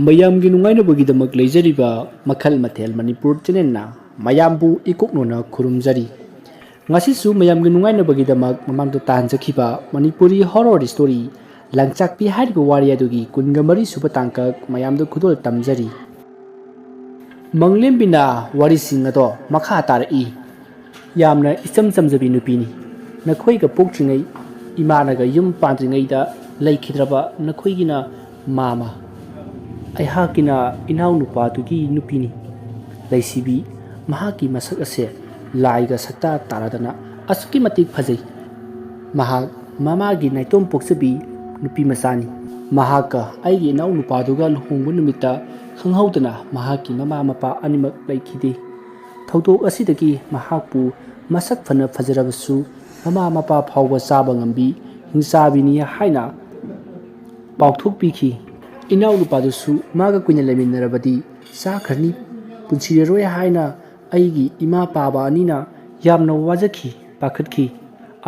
ꯃꯌꯥꯝꯒꯤ ꯅꯨꯡꯉꯥꯏꯅꯕꯒꯤꯗꯃꯛ ꯂꯩꯖꯔꯤꯕ ꯃꯈꯜ ꯃꯊꯦꯜ ꯃꯅꯤꯄꯨꯔ ꯆꯦꯅꯦꯜꯅ ꯃꯌꯥꯝꯕꯨ ꯏꯀꯣꯛꯅꯣꯅ ꯈꯨꯔꯨꯝꯖꯔꯤ ꯉꯁꯤꯁꯨ ꯃꯌꯥꯝꯒꯤ ꯅꯨꯡꯉꯥꯏꯅꯕꯒꯤꯗꯃꯛ ꯃꯃꯥꯡꯗ ꯇꯥꯍꯟꯖꯈꯤꯕ ꯃꯅꯤꯄꯨꯔꯤ ꯍꯣꯔꯔ ꯁ꯭ꯇꯣꯔꯤ ꯂꯪꯆꯥꯛꯄꯤ ꯍꯥꯏꯔꯤꯕ ꯋꯥꯔꯤ ꯑꯗꯨꯒꯤ 23 ꯁꯨꯕ ꯇꯥꯡꯀꯛ ꯃꯌꯥꯝꯗ ꯈꯨꯗꯣꯜ ꯇꯝꯖꯔꯤ ꯃꯪꯂꯦꯝꯕꯤꯅ ꯋꯥꯔꯤꯁꯤꯡ ꯑꯗꯣ ꯃꯈꯥ ꯇꯥꯔꯛꯏ ꯌꯥꯝꯅ ꯏꯆꯝ ꯆꯝꯖꯕꯤ ꯅꯨꯄꯤꯅꯤ ꯅꯈꯣꯏꯒ ꯄꯣꯛꯇ꯭ꯔꯤꯉꯩ ꯏꯃꯥꯅꯒ ꯌꯨꯝ ꯄꯥꯟꯗ꯭ꯔꯤꯉꯩꯗ ꯂꯩꯈꯤꯗ꯭ꯔꯕ ꯅꯈꯣꯏꯒꯤꯅ ꯃꯥꯃ ꯑꯩꯍꯥꯛꯀꯤꯅ ꯏꯅꯥꯎꯅꯨꯄꯥꯗꯨꯒꯤ ꯅꯨꯄꯤꯅꯤ ꯂꯩꯁꯤꯕꯤ ꯃꯍꯥꯛꯀꯤ ꯃꯁꯛ ꯑꯁꯦ ꯂꯥꯏꯒ ꯁꯛꯇꯥ ꯇꯥꯔꯗꯅ ꯑꯁꯨꯛꯀꯤ ꯃꯇꯤꯛ ꯐꯖꯩ ꯃꯍꯥꯛ ꯃꯃꯥꯒꯤ ꯅꯥꯏꯇꯣꯝ ꯄꯣꯛꯆꯕꯤ ꯅꯨꯄꯤ ꯃꯆꯥꯅꯤ ꯃꯍꯥꯛꯀ ꯑꯩꯒꯤ ꯏꯅꯥꯎꯅꯨꯄꯥꯗꯨꯒ ꯂꯨꯍꯣꯡꯕ ꯅꯨꯃꯤꯠꯇ ꯈꯪꯍꯧꯗꯅ ꯃꯍꯥꯛꯀꯤ ꯃꯃꯥ ꯃꯄꯥ ꯑꯅꯤꯃꯛ ꯂꯩꯈꯤꯗꯦ ꯊꯧꯗꯣꯛ ꯑꯁꯤꯗꯒꯤ ꯃꯍꯥꯛꯄꯨ ꯃꯁꯛ ꯐꯅ ꯐꯖꯔꯕꯁꯨ ꯃꯃꯥ ꯃꯄꯥ ꯐꯥꯎꯕ ꯆꯥꯕ ꯉꯝꯕꯤ ꯍꯤꯡꯆꯥꯕꯤꯅꯤ ꯍꯥꯏꯅ ꯄꯥꯎꯊꯣꯛꯄꯤꯈꯤ ꯏꯅꯥꯎꯅꯨꯄꯥꯗꯨꯁꯨ ꯃꯥꯒ ꯀꯨꯏꯅ ꯂꯩꯃꯤꯟꯅꯔꯕꯗꯤ ꯆꯥꯈ꯭ꯔꯅꯤ ꯄꯨꯟꯁꯤꯔꯔꯣꯏ ꯍꯥꯏꯅ ꯑꯩꯒꯤ ꯏꯃꯥ ꯄꯥꯕ ꯑꯅꯤꯅ ꯌꯥꯝꯅ ꯋꯥꯖꯈꯤ ꯄꯥꯈꯠꯈꯤ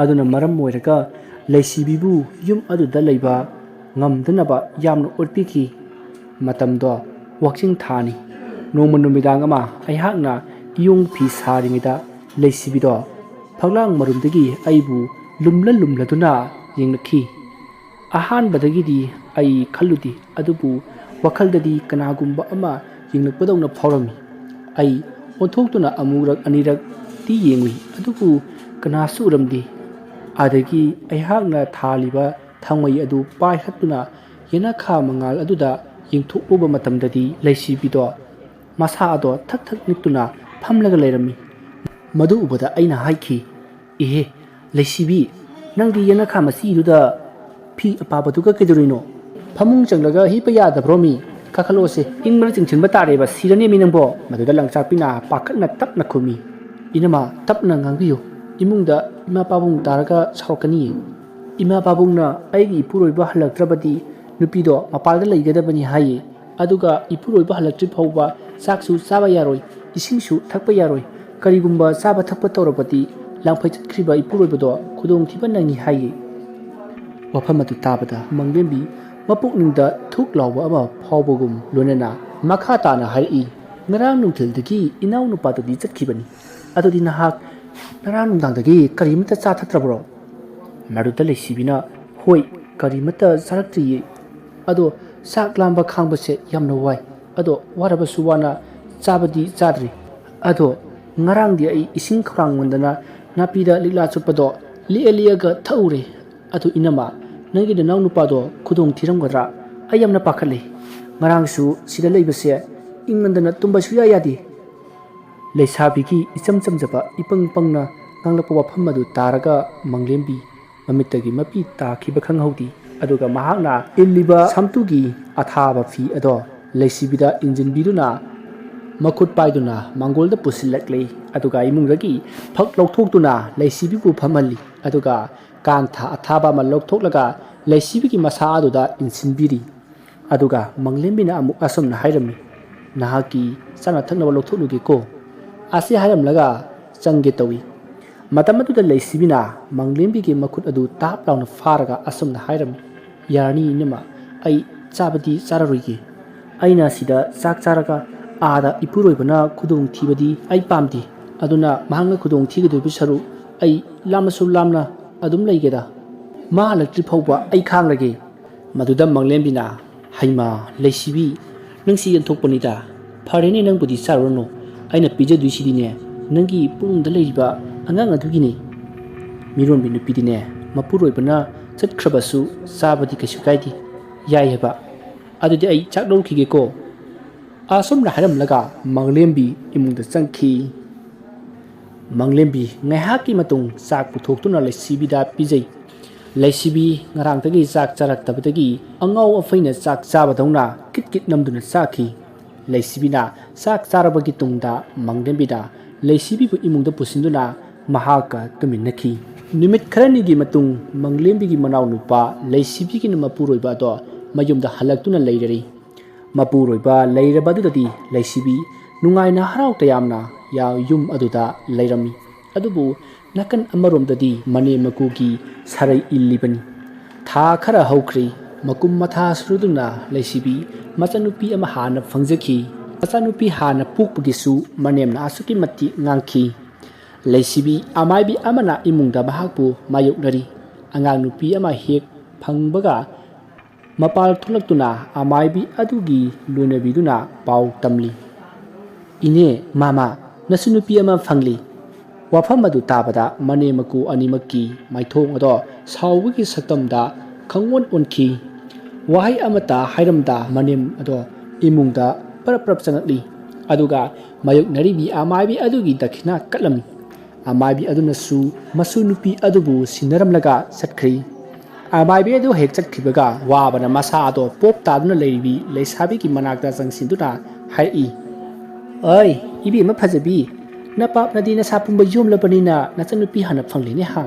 ꯑꯗꯨꯅ ꯃꯔꯝ ꯑꯣꯏꯔꯒ ꯂꯩꯁꯤꯕꯤꯕꯨ ꯌꯨꯝ ꯑꯗꯨꯗ ꯂꯩꯕ ꯉꯝꯗꯅꯕ ꯌꯥꯝꯅ ꯑꯣꯠꯄꯤꯈꯤ ꯃꯇꯝꯗꯣ ꯋꯥꯛꯆꯤꯡ ꯊꯥꯅꯤ ꯅꯣꯡꯃ ꯅꯨꯃꯤꯗꯥꯡ ꯑꯃ ꯑꯩꯍꯥꯛꯅ ꯏꯌꯣꯡ ꯐꯤ ꯁꯥꯔꯤꯉꯩꯗ ꯂꯩꯁꯤꯕꯤꯗꯣ ꯐꯛꯂꯥꯡ ꯃꯔꯨꯝꯗꯒꯤ ꯑꯩꯕꯨ ꯂꯨꯝꯂꯗꯨꯅ ꯌꯦꯡꯂꯛꯈꯤ ꯑꯍꯥꯟꯕꯗꯒꯤꯗꯤ ꯑꯩ ꯈꯜꯂꯨꯗꯦ ꯑꯗꯨꯕꯨ ꯋꯥꯈꯜꯗꯗꯤ ꯀꯅꯥꯒꯨꯝꯕ ꯑꯃ ꯌꯦꯡꯂꯛꯄꯗꯧꯅ ꯐꯥꯎꯔꯝꯃꯤ ꯑꯩ ꯑꯣꯟꯊꯣꯛꯇꯨꯅ ꯑꯃꯨꯔꯛ ꯑꯅꯤꯔꯛꯇꯤ ꯌꯦꯡꯂꯨꯏ ꯑꯗꯨꯕꯨ ꯀꯅꯥꯁꯨ ꯎꯔꯝꯗꯦ ꯑꯗꯒꯤ ꯑꯩꯍꯥꯛꯅ ꯊꯥꯜꯂꯤꯕ ꯊꯥꯎꯃꯩ ꯑꯗꯨ ꯄꯥꯏꯈꯠꯇꯨꯅ ꯌꯦꯅꯈꯥ ꯃꯉꯥꯜ ꯑꯗꯨꯗ ꯌꯦꯡꯊꯣꯛꯂꯨꯕ ꯃꯇꯝꯗꯗꯤ ꯂꯩꯁꯤꯕꯤꯗꯣ ꯃꯁꯥ ꯑꯗꯣ ꯊꯛ ꯊꯛ ꯅꯤꯛꯇꯨꯅ ꯐꯝꯂꯒ ꯂꯩꯔꯝꯃꯤ ꯃꯗꯨ ꯎꯕꯗ ꯑꯩꯅ ꯍꯥꯏꯈꯤ ꯏꯍꯦ ꯂꯩꯁꯤꯕꯤ ꯅꯪꯗꯤ ꯌꯦꯅꯈꯥ ꯃꯆꯤꯗꯨꯗ ꯐꯤ ꯑꯄꯥꯕꯗꯨꯒ ꯀꯩꯗꯧꯔꯤꯅꯣ ꯐꯃꯨꯡ ꯆꯪꯂꯒ ꯍꯤꯞꯄ ꯌꯥꯗꯕ꯭ꯔꯣ ꯃꯤ ꯀꯥꯈꯠꯂꯣꯁꯦ ꯏꯪꯕꯅ ꯆꯤꯡꯁꯤꯟꯕ ꯇꯥꯔꯦꯕ ꯁꯤꯔꯅꯦꯃꯤ ꯅꯪꯕꯣ ꯃꯗꯨꯗ ꯂꯪꯆꯥꯛꯄꯤꯅ ꯄꯥꯈꯠꯅ ꯇꯞꯅ ꯈꯨꯝꯃꯤ ꯏꯅꯃꯥ ꯇꯞꯅ ꯉꯥꯡꯕꯤꯌꯨ ꯏꯃꯨꯡꯗ ꯏꯃꯥ ꯄꯥꯕꯨꯡ ꯇꯥꯔꯒ ꯁꯥꯎꯔꯛꯀꯅꯤꯌꯦ ꯏꯃꯥ ꯄꯥꯕꯨꯡꯅ ꯑꯩꯒꯤ ꯏꯄꯨꯔꯣꯏꯕ ꯍꯜꯂꯛꯇ꯭ꯔꯕꯗꯤ ꯅꯨꯄꯤꯗꯣ ꯃꯄꯥꯟꯗ ꯂꯩꯒꯗꯕꯅꯤ ꯍꯥꯏꯌꯦ ꯑꯗꯨꯒ ꯏꯄꯨꯔꯣꯏꯕ ꯍꯜꯂꯛꯇ꯭ꯔꯤ ꯐꯥꯎꯕ ꯆꯥꯛꯁꯨ ꯆꯥꯕ ꯌꯥꯔꯣꯏ ꯏꯁꯤꯡꯁꯨ ꯊꯛꯄ ꯌꯥꯔꯣই ꯀꯔꯤꯒꯨꯝꯕ ꯆꯥꯕ ꯊꯛꯄ ꯇꯧꯔꯕꯗꯤ ꯂꯥꯡꯐꯩ ꯆꯠꯈ꯭ꯔꯤꯕ ꯏꯄꯨꯔꯣꯏꯕꯗꯣ ꯈꯨꯗꯣꯡꯊꯤꯕ ꯅꯪꯉꯤ ꯍꯥꯏꯌꯦ ꯋꯥꯐꯝ ꯑꯗꯨ ꯇꯥꯕꯗ ꯃꯪꯂꯦꯝꯕꯤ ꯃꯄꯨꯛꯅꯤꯡꯗ ꯊꯨꯛ ꯂꯥꯎꯕ ꯑꯃ ꯐꯥꯎꯕꯒꯨꯝ ꯂꯣꯏꯅꯅ ꯃꯈꯥ ꯇꯥꯅ ꯍꯥꯏꯔꯛꯏ ꯉꯔꯥꯡ ꯅꯨꯡꯊꯤꯜꯗꯒꯤ ꯏꯅꯥꯎꯅꯨꯄꯥꯗꯨꯗꯤ ꯆꯠꯈꯤꯕꯅꯤ ꯑꯗꯨꯗꯤ ꯅꯍꯥꯛ ꯉꯔꯥꯡ ꯅꯨꯡꯗꯥꯡꯗꯒꯤ ꯀꯔꯤꯃꯠꯇ ꯆꯥꯊꯛꯇ꯭ꯔꯕ꯭ꯔꯣ ꯃꯗꯨꯗ ꯂꯩꯁꯤꯕꯤꯅ ꯍꯣꯏ ꯀꯔꯤꯃꯠꯇ ꯆꯥꯔꯛꯇ꯭ꯔꯤꯌꯦ ꯑꯗꯣ ꯆꯥꯛ ꯂꯥꯝꯕ ꯈꯥꯡꯕꯁꯦ ꯌꯥꯝꯅ ꯋꯥꯏ ꯑꯗꯣ ꯋꯥꯔꯕꯁꯨ ꯋꯥꯅ ꯆꯥꯕꯗꯤ ꯆꯥꯗ꯭ꯔꯤ ꯑꯗꯣ ꯉꯔꯥꯡꯗꯤ ꯑꯩ ꯏꯁꯤꯡ ꯈꯧꯔꯥꯡꯃꯟꯗꯅ ꯅꯥꯄꯤꯗ ꯂꯤꯛꯂꯥ ꯆꯨꯞꯄꯗꯣ ꯂꯤꯛꯑꯒ ꯊꯛꯎꯔꯦ ꯑꯗꯨ ꯏꯅꯝꯃ ꯅꯪꯒꯤ ꯅꯅꯥꯎ ꯅꯨꯄꯥꯗꯣ ꯈꯨꯗꯣꯡ ꯊꯤꯔꯝꯒꯗ꯭ꯔꯥ ꯑꯩ ꯌꯥꯝꯅ ꯄꯥꯈꯠꯂꯦ ꯉꯔꯥꯡꯁꯨ ꯁꯤꯗ ꯂꯩꯕꯁꯦ ꯏꯪꯃꯟꯗꯅ ꯇꯨꯝꯕ ꯁꯨꯡꯌꯥ ꯌꯥꯗꯦ ꯂꯩꯁꯥꯕꯤꯒꯤ ꯏꯆꯝ ꯆꯝꯖꯕ ꯏꯄꯪ ꯄꯪꯅ ꯉꯥꯡꯂꯛꯄ ꯋꯥꯐꯝ ꯑꯗꯨ ꯇꯥꯔꯒ ꯃꯪꯂꯦꯝꯕꯤ ꯃꯃꯤꯠꯇꯒꯤ ꯃꯄꯤ ꯇꯥꯈꯤꯕ ꯈꯪꯍꯧꯗꯦ ꯑꯗꯨꯒ ꯃꯍꯥꯛꯅ ꯏꯜꯂꯤꯕ ꯁꯝꯇꯨꯒꯤ ꯑꯊꯥꯕ ꯐꯤ ꯑꯗꯣ ꯂꯩꯁꯤꯕꯤꯗ ꯏꯟꯖꯤꯟꯕꯤꯗꯨꯅ ꯃꯈꯨꯠ ꯄꯥꯏꯗꯨꯅ ꯃꯥꯡꯒꯣꯜꯗ ꯄꯨꯁꯤꯜꯂꯛꯂꯦ ꯑꯗꯨꯒ ꯏꯃꯨꯡꯗꯒꯤ ꯐꯛ ꯂꯧꯊꯣꯛꯇꯨꯅ ꯂꯩꯁꯤꯕꯤꯕꯨ ꯐꯝꯍꯜꯂꯤ ꯑꯗꯨꯒ ꯀꯥꯟꯊꯥ ꯑꯊꯥꯕ ꯑꯃ ꯂꯧꯊꯣꯛꯂꯒ ꯂꯩꯁꯤꯕꯤꯒꯤ ꯃꯁꯥ ꯑꯗꯨꯗ ꯏꯟꯁꯤꯟꯕꯤꯔꯤ ꯑꯗꯨꯒ ꯃꯪꯂꯦꯝꯕꯤꯅ ꯑꯃꯨꯛ ꯑꯁꯨꯝꯅ ꯍꯥꯏꯔꯝꯃꯤ ꯅꯍꯥꯛꯀꯤ ꯆꯥꯅ ꯊꯛꯅꯕ ꯂꯧꯊꯣꯛꯂꯨꯒꯦꯀꯣ ꯑꯁꯤ ꯍꯥꯏꯔꯝꯂꯒ ꯆꯪꯒꯦ ꯇꯧꯏ ꯃꯇꯝ ꯑꯗꯨꯗ ꯂꯩꯁꯤꯕꯤꯅ ꯃꯪꯂꯦꯝꯕꯤꯒꯤ ꯃꯈꯨꯠ ꯑꯗꯨ ꯇꯥꯞ ꯂꯥꯎꯅ ꯐꯥꯔꯒ ꯑꯁꯨꯝꯅ ꯍꯥꯏꯔꯝꯃꯤ ꯌꯥꯔꯅꯤ ꯏꯅꯝꯃ ꯑꯩ ꯆꯥꯕꯗꯤ ꯆꯥꯔꯔꯣꯏꯒꯦ ꯑꯩꯅ ꯁꯤꯗ ꯆꯥꯛ ꯆꯥꯔꯒ ꯑꯥꯗ ꯏꯄꯨꯔꯣꯏꯕꯅ ꯈꯨꯗꯣꯡ ꯊꯤꯕꯗꯤ ꯑꯩ ꯄꯥꯝꯗꯦ ꯑꯗꯨꯅ ꯃꯍꯥꯛꯅ ꯈꯨꯗꯣꯡ ꯊꯤꯒꯗꯣꯏꯕ ꯁꯔꯨꯛ ꯑꯩ ꯂꯥꯝꯅꯁꯨ ꯂꯥꯝꯅ ꯑꯗꯨꯝ ꯂꯩꯒꯦꯗ ꯃꯥ ꯍꯜꯂꯛꯇ꯭ꯔꯤ ꯐꯥꯎꯕ ꯑꯩ ꯈꯥꯡꯂꯒꯦ ꯃꯗꯨꯗ ꯃꯪꯂꯦꯝꯕꯤꯅ ꯍꯩꯃꯥ ꯂꯩꯁꯤꯕꯤ ꯅꯪꯁꯤ ꯌꯦꯟꯊꯣꯛꯄꯅꯤꯗ ꯐꯔꯦꯅꯦ ꯅꯪꯕꯨꯗꯤ ꯆꯥꯔꯨꯔꯅꯨ ꯑꯩꯅ ꯄꯤꯖꯗꯣꯏꯁꯤꯗꯤꯅꯦ ꯅꯪꯒꯤ ꯄꯨꯛꯅꯨꯡꯗ ꯂꯩꯔꯤꯕ ꯑꯉꯥꯡ ꯑꯗꯨꯒꯤꯅꯤ ꯃꯤꯔꯣꯟꯕꯤ ꯅꯨꯄꯤꯗꯤꯅꯦ ꯃꯄꯨꯔꯣꯏꯕꯅ ꯆꯠꯈ꯭ꯔꯕꯁꯨ ꯆꯥꯕꯗꯤ ꯀꯩꯁꯨ ꯀꯥꯏꯗꯦ ꯌꯥꯏ ꯍꯥꯏꯕ ꯑꯗꯨꯗꯤ ꯑꯩ ꯆꯥꯛ ꯂꯧꯈꯤꯒꯦꯀꯣ ꯑꯁꯨꯝꯅ ꯍꯥꯏꯔꯝꯂꯒ ꯃꯪꯂꯦꯝꯕꯤ ꯏꯃꯨꯡꯗ ꯆꯪꯈꯤ ꯃꯪꯂꯦꯝꯕꯤ ꯉꯥꯏꯍꯥꯛꯀꯤ ꯃꯇꯨꯡ ꯆꯥꯛ ꯄꯨꯊꯣꯛꯇꯨꯅ ꯂꯩꯁꯤꯕꯤꯗ ꯄꯤꯖꯩ ꯂꯩꯁꯤꯕꯤ ꯉꯔꯥꯡꯗꯒꯤ ꯆꯥꯛ ꯆꯥꯔꯛꯇꯕꯗꯒꯤ ꯑꯉꯥꯎ ꯑꯐꯩꯅ ꯆꯥꯛ ꯆꯥꯕꯗꯧꯅ ꯀꯤꯠ ꯀꯤꯠ ꯅꯝꯗꯨꯅ ꯆꯥꯈꯤ ꯂꯩꯁꯤꯕꯤꯅ ꯆꯥꯛ ꯆꯥꯔꯕꯒꯤ ꯇꯨꯡꯗ ꯃꯪꯂꯦꯝꯕꯤꯅ ꯂꯩꯁꯤꯕꯤꯕꯨ ꯏꯃꯨꯡꯗ ꯄꯨꯁꯤꯟꯗꯨꯅ ꯃꯍꯥꯛꯀ ꯇꯨꯃꯤꯟꯅꯈꯤ ꯅꯨꯃꯤꯠ ꯈꯔꯅꯤꯒꯤ ꯃꯇꯨꯡ ꯃꯪꯂꯦꯝꯕꯤꯒꯤ ꯃꯅꯥꯎ ꯅꯨꯄꯥ ꯂꯩꯁꯤꯕꯤꯒꯤꯅ ꯃꯄꯨꯔꯣꯏꯕ ꯑꯗꯣ ꯃꯌꯨꯝꯗ ꯍꯜꯂꯛꯇꯨꯅ ꯂꯩꯔꯔꯤ ꯃꯄꯨꯔꯣꯏꯕ ꯂꯩꯔꯕ ꯑꯗꯨꯗꯗꯤ ꯂꯩꯁꯤꯕꯤ ꯅꯨꯡꯉꯥꯏꯅ ꯍꯔꯥꯎ ꯇꯌꯥꯝꯅ ꯌꯨꯝ ꯑꯗꯨꯗ ꯂꯩꯔꯝꯃꯤ ꯑꯗꯨꯕꯨ ꯅꯥꯀꯟ ꯑꯃꯔꯣꯝꯗꯗꯤ ꯃꯅꯦꯝ ꯃꯀꯨꯒꯤ ꯁꯥꯔꯩ ꯏꯜꯂꯤꯕꯅꯤ ꯊꯥ ꯈꯔ ꯍꯧꯈ꯭ꯔꯦ ꯃꯀꯨꯝ ꯃꯊꯥ ꯁꯨꯔꯗꯨꯅ ꯂꯩꯁꯤꯕꯤ ꯃꯆꯥꯅꯨꯄꯤ ꯑꯃ ꯍꯥꯟꯅ ꯐꯪꯖꯈꯤ ꯃꯆꯥꯅꯨꯄꯤ ꯍꯥꯟꯅ ꯄꯣꯛꯄꯒꯤꯁꯨ ꯃꯅꯦꯝꯅ ꯑꯁꯨꯛꯀꯤ ꯃꯇꯤꯛ ꯉꯥꯡꯈꯤ ꯂꯩꯁꯤꯕꯤ ꯑꯃꯥꯏꯕꯤ ꯑꯃꯅ ꯏꯃꯨꯡꯗ ꯃꯍꯥꯛꯄꯨ ꯃꯥꯌꯣꯛꯅꯔꯤ ꯑꯉꯥꯡ ꯅꯨꯄꯤ ꯑꯃ ꯍꯦꯛ ꯐꯪꯕꯒ ꯃꯄꯥꯜ ꯊꯣꯛꯂꯛꯇꯨꯅ ꯑꯃꯥꯏꯕꯤ ꯑꯗꯨꯒꯤ ꯂꯣꯏꯅꯕꯤꯗꯨꯅ ꯄꯥꯎ ꯇꯝꯂꯤ ꯏꯅꯦ ꯃꯥꯃꯥ ꯅꯁꯨ ꯅꯨꯄꯤ ꯑꯃ ꯐꯪꯂꯤ ꯋꯥꯐꯝ ꯑꯗꯨ ꯇꯥꯕꯗ ꯃꯅꯦꯝ ꯃꯀꯨ ꯑꯅꯤꯃꯛꯀꯤ ꯃꯥꯏꯊꯣꯡ ꯑꯗꯣ ꯁꯥꯎꯕꯒꯤ ꯁꯛꯇꯝꯗ ꯈꯪꯑꯣꯟ ꯑꯣꯟꯈꯤ ꯋꯥꯍꯩ ꯑꯃꯠꯇ ꯍꯥꯏꯔꯝꯗ ꯃꯅꯦꯝ ꯑꯗꯣ ꯏꯃꯨꯡꯗ ꯄꯔꯞ ꯆꯪꯉꯛꯂꯤ ꯑꯗꯨꯒ ꯃꯥꯌꯣꯛꯅꯔꯤꯕꯤ ꯑꯃꯥꯏꯕꯤ ꯑꯗꯨꯒꯤ ꯗꯈꯤꯅꯥ ꯀꯠꯂꯝꯃꯤ ꯑꯃꯥꯏꯕꯤ ꯑꯗꯨꯅꯁꯨ ꯃꯁꯨ ꯅꯨꯄꯤ ꯑꯗꯨꯕꯨ ꯁꯤꯟꯅꯔꯝꯂꯒ ꯆꯠꯈ꯭ꯔꯤ ꯑꯃꯥꯏꯕꯤ ꯑꯗꯨ ꯍꯦꯛ ꯆꯠꯈꯤꯕꯒ ꯋꯥꯕꯅ ꯃꯁꯥ ꯑꯗꯣ ꯄꯣꯞ ꯇꯥꯗꯨꯅ ꯂꯩꯔꯤꯕꯤ ꯂꯩꯁꯥꯕꯤꯒꯤ ꯃꯅꯥꯛꯇ ꯆꯪꯁꯤꯟꯗꯨꯅ ꯍꯥꯏꯔꯛꯏ ꯑꯩ ꯏꯕꯦꯝꯃ ꯐꯖꯕꯤ ꯅꯄꯥꯞꯅꯗꯤ ꯅꯁꯥ ꯄꯨꯝꯕ ꯌꯣꯝꯂꯕꯅꯤꯅ ꯅꯆꯥꯅꯨꯄꯤ ꯍꯥꯟꯅ ꯐꯪꯂꯤꯅꯦ ꯍꯥ